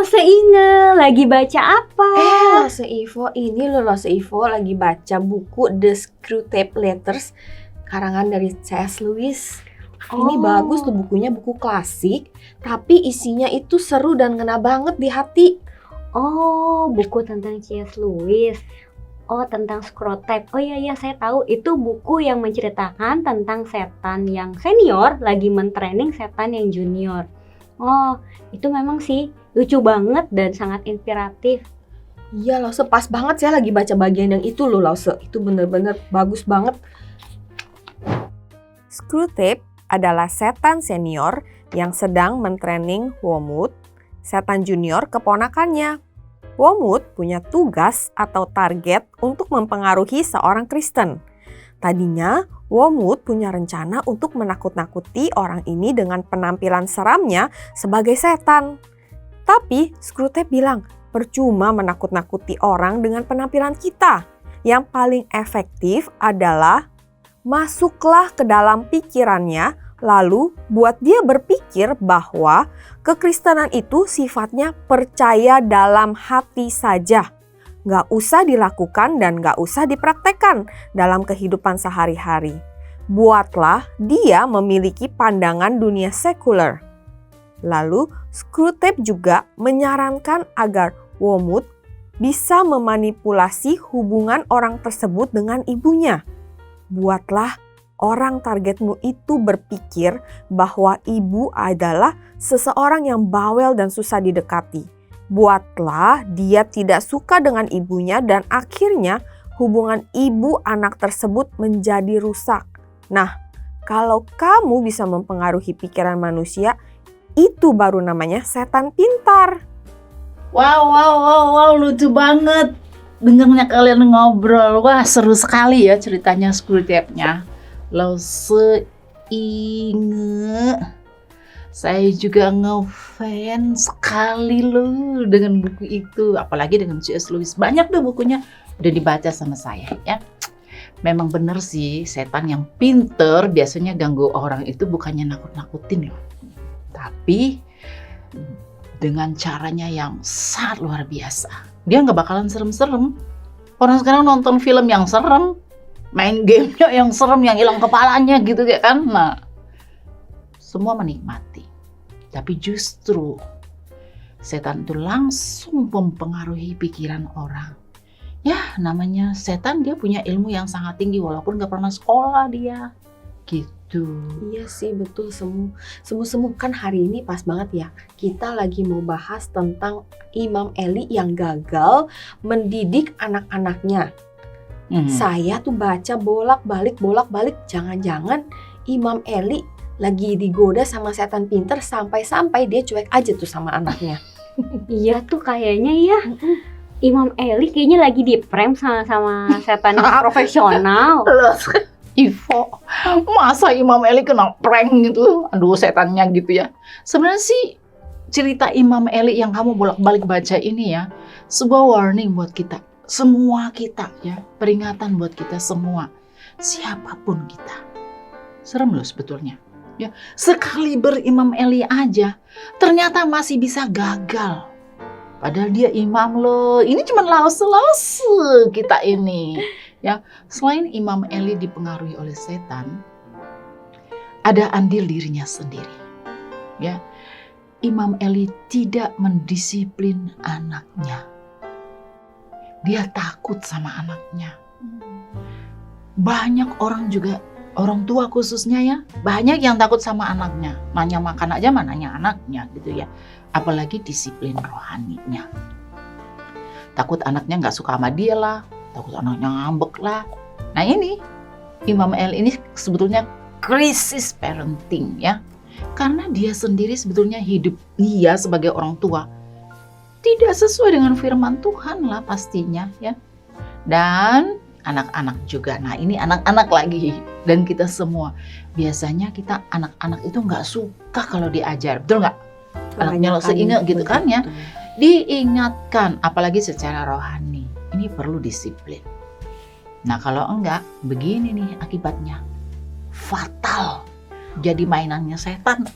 Lose Inge, lagi baca apa? Lose Ivo, ini loh Lose Ivo lagi baca buku The Screwtape Letters karangan dari C.S. Lewis. Ini bagus tuh bukunya, buku klasik, tapi isinya itu seru dan ngena banget di hati. Oh, buku tentang C.S. Lewis. Oh, tentang Screwtape. Oh iya, saya tahu. Itu buku yang menceritakan tentang setan yang senior lagi mentraining setan yang junior. Oh, itu memang sih lucu banget dan sangat inspiratif. Iya Lause, pas banget saya lagi baca bagian yang itu loh Lause. Itu bener-bener bagus banget. Screwtape adalah setan senior yang sedang mentraining Wormwood, setan junior keponakannya. Wormwood punya tugas atau target untuk mempengaruhi seorang Kristen. Tadinya, Wormwood punya rencana untuk menakut-nakuti orang ini dengan penampilan seramnya sebagai setan. Tapi Screwtape bilang, percuma menakut-nakuti orang dengan penampilan kita. Yang paling efektif adalah masuklah ke dalam pikirannya, lalu buat dia berpikir bahwa kekristenan itu sifatnya percaya dalam hati saja. Gak usah dilakukan dan gak usah dipraktekkan dalam kehidupan sehari-hari. Buatlah dia memiliki pandangan dunia sekuler. Lalu Screwtape juga menyarankan agar Wormwood bisa memanipulasi hubungan orang tersebut dengan ibunya. Buatlah orang targetmu itu berpikir bahwa ibu adalah seseorang yang bawel dan susah didekati. Buatlah dia tidak suka dengan ibunya dan akhirnya hubungan ibu anak tersebut menjadi rusak. Nah, kalau kamu bisa mempengaruhi pikiran manusia, itu baru namanya setan pintar. Wow, lucu banget. Dengarnya kalian ngobrol, wah seru sekali ya ceritanya Screwtape-nya. Lose Inge, saya juga ngefans sekali loh dengan buku itu, apalagi dengan C.S. Lewis. Banyak deh bukunya udah dibaca sama saya ya. Memang bener sih, setan yang pinter biasanya ganggu orang itu bukannya nakut-nakutin loh, tapi dengan caranya yang sangat luar biasa. Dia nggak bakalan serem-serem. Orang sekarang nonton film yang serem, main gamenya yang serem, yang hilang kepalanya gitu kan. Nah, semua menikmati. Tapi justru setan itu langsung mempengaruhi pikiran orang. Ya, namanya setan, dia punya ilmu yang sangat tinggi walaupun nggak pernah sekolah dia. Gitu. Iya sih, betul. Semu kan hari ini pas banget ya. Kita lagi mau bahas tentang Imam Eli yang gagal mendidik anak-anaknya. Saya tuh baca bolak-balik. Jangan-jangan Imam Eli lagi digoda sama setan pinter sampai-sampai dia cuek aja tuh sama anaknya. Iya tuh kayaknya ya. Imam Eli kayaknya lagi di-prank sama setan yang profesional. Ivo, masa Imam Eli kena prank gitu? Aduh, setannya gitu ya. Sebenarnya sih cerita Imam Eli yang kamu bolak-balik baca ini ya, sebuah warning buat kita, semua kita ya, peringatan buat kita semua, siapapun kita. Serem loh sebetulnya. Ya, sekaliber Imam Eli aja, ternyata masih bisa gagal. Padahal dia imam loh. Ini cuma lause-lause kita ini. Ya, selain Imam Eli dipengaruhi oleh setan, ada andil dirinya sendiri. Ya, Imam Eli tidak mendisiplin anaknya. Dia takut sama anaknya. Banyak orang juga, orang tua khususnya ya, banyak yang takut sama anaknya. Nanya makan aja nanya anaknya gitu ya. Apalagi disiplin rohaninya. Takut anaknya nggak suka sama dia lah. Takut anaknya ngambek lah. Nah ini, Imam Eli ini sebetulnya krisis parenting ya. Karena dia sendiri sebetulnya hidup dia sebagai orang tua tidak sesuai dengan firman Tuhan lah pastinya ya. Dan anak-anak juga. Nah ini anak-anak lagi. Dan kita semua. Biasanya kita anak-anak itu nggak suka kalau diajar. Betul nggak? Anaknya lo seingat gitu kan ya. Diingatkan, apalagi secara rohani. Ini perlu disiplin. Nah kalau enggak, begini nih akibatnya. Fatal. Jadi mainannya setan.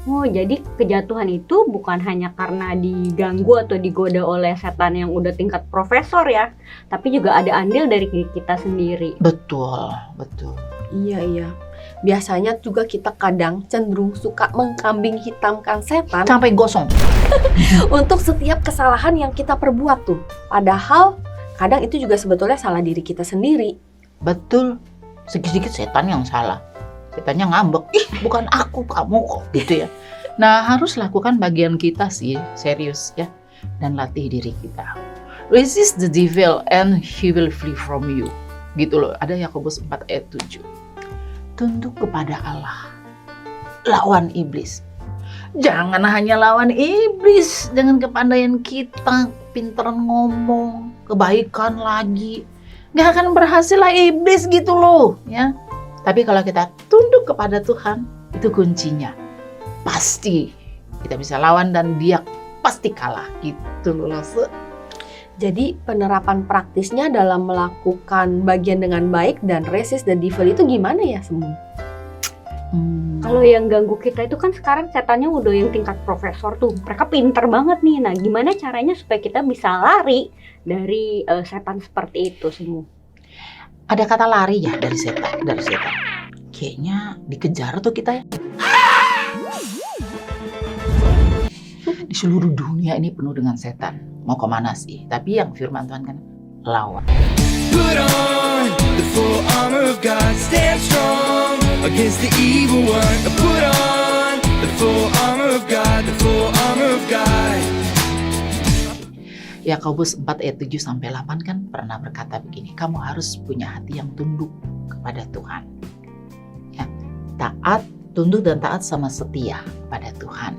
Oh, jadi kejatuhan itu bukan hanya karena diganggu atau digoda oleh setan yang udah tingkat profesor ya, tapi juga ada andil dari diri kita sendiri. Betul, betul. Iya. Biasanya juga kita kadang cenderung suka mengkambing hitamkan setan Sampai gosong. untuk setiap kesalahan yang kita perbuat tuh. Padahal kadang itu juga sebetulnya salah diri kita sendiri. Betul. Sedikit-sedikit setan yang salah. Setannya ngambek, ih bukan aku, kamu kok, gitu ya. Nah, harus lakukan bagian kita sih, serius ya. Dan latih diri kita. Resist the devil and he will flee from you. Gitu loh, ada Yakobus 4 ayat 7. Tunduk kepada Allah. Lawan iblis. Jangan hanya lawan iblis dengan kepandaian kita, pinteran ngomong, kebaikan lagi. Gak akan berhasil lah iblis gitu loh, ya. Tapi kalau kita tunduk kepada Tuhan, itu kuncinya. Pasti kita bisa lawan dan dia pasti kalah gitu loh. Jadi penerapan praktisnya dalam melakukan bagian dengan baik dan resist the devil itu gimana ya Semu? Kalau yang ganggu kita itu kan sekarang setannya udah yang tingkat profesor tuh. Mereka pinter banget nih. Nah, gimana caranya supaya kita bisa lari dari setan seperti itu semua? Ada kata lari ya dari setan. Kayaknya dikejar tuh kita ya. Di seluruh dunia ini penuh dengan setan. Mau kemana sih? Tapi yang firman Tuhan kan lawan. Put on the full armor of God, stand strong against the evil one. Put on the full armor of God, the full armor of God. Yakobus 4 ayat 7 sampai 8 kan pernah berkata begini, kamu harus punya hati yang tunduk kepada Tuhan. Ya, taat, tunduk dan taat sama setia pada Tuhan.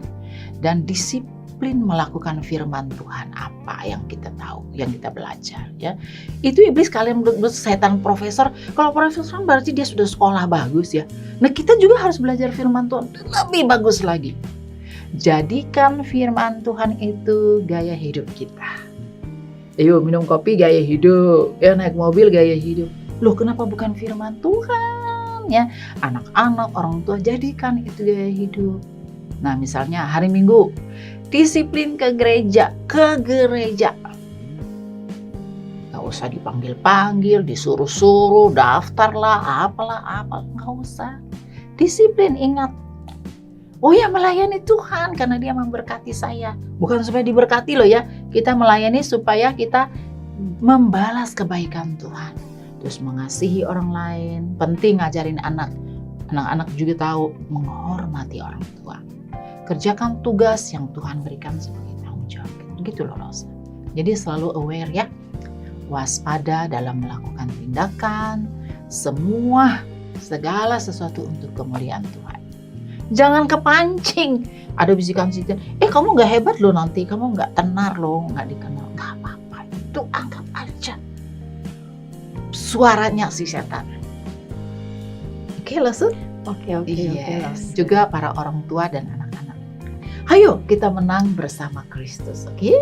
Dan disiplin melakukan firman Tuhan apa yang kita tahu, yang kita belajar ya. Itu iblis kalian menurut setan profesor. Kalau profesor kan berarti dia sudah sekolah bagus ya. Nah, kita juga harus belajar firman Tuhan lebih bagus lagi. Jadikan firman Tuhan itu gaya hidup kita. Ayo minum kopi gaya hidup, ya naik mobil gaya hidup. Loh kenapa bukan firman Tuhan ya? Anak-anak, orang tua jadikan itu gaya hidup. Nah misalnya hari Minggu, disiplin ke gereja. Gak usah dipanggil-panggil, disuruh-suruh, daftar lah, apalah, gak usah. Disiplin, ingat. Oh ya melayani Tuhan karena dia memberkati saya. Bukan supaya diberkati loh ya. Kita melayani supaya kita membalas kebaikan Tuhan. Terus mengasihi orang lain. Penting ngajarin anak. Anak-anak juga tahu menghormati orang tua. Kerjakan tugas yang Tuhan berikan sebagai tanggung jawab. Gitu loh Rosa. Jadi selalu aware ya. Waspada dalam melakukan tindakan. Segala sesuatu untuk kemuliaan Tuhan. Jangan kepancing. Ada bisikan setan, kamu gak hebat loh nanti, kamu gak tenar loh, gak dikenal. Gak apa-apa, itu anggap aja suaranya si setan. Oke, Lesut? Oke. Yes. Juga para orang tua dan anak-anak. Ayo kita menang bersama Kristus, oke?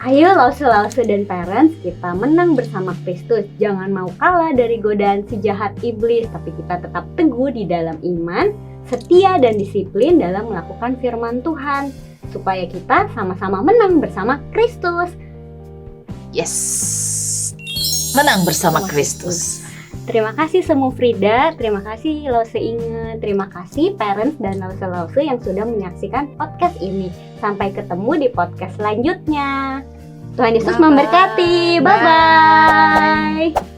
Ayo Lause dan parents, kita menang bersama Kristus. Jangan mau kalah dari godaan si jahat iblis, tapi kita tetap teguh di dalam iman, setia dan disiplin dalam melakukan firman Tuhan. Supaya kita sama-sama menang bersama Kristus. Yes, menang bersama Kristus. Terima kasih Semu Frida, terima kasih Lause Inge, terima kasih parents dan Lause yang sudah menyaksikan podcast ini. Sampai ketemu di podcast selanjutnya. Tuhan Yesus memberkati. Bye-bye.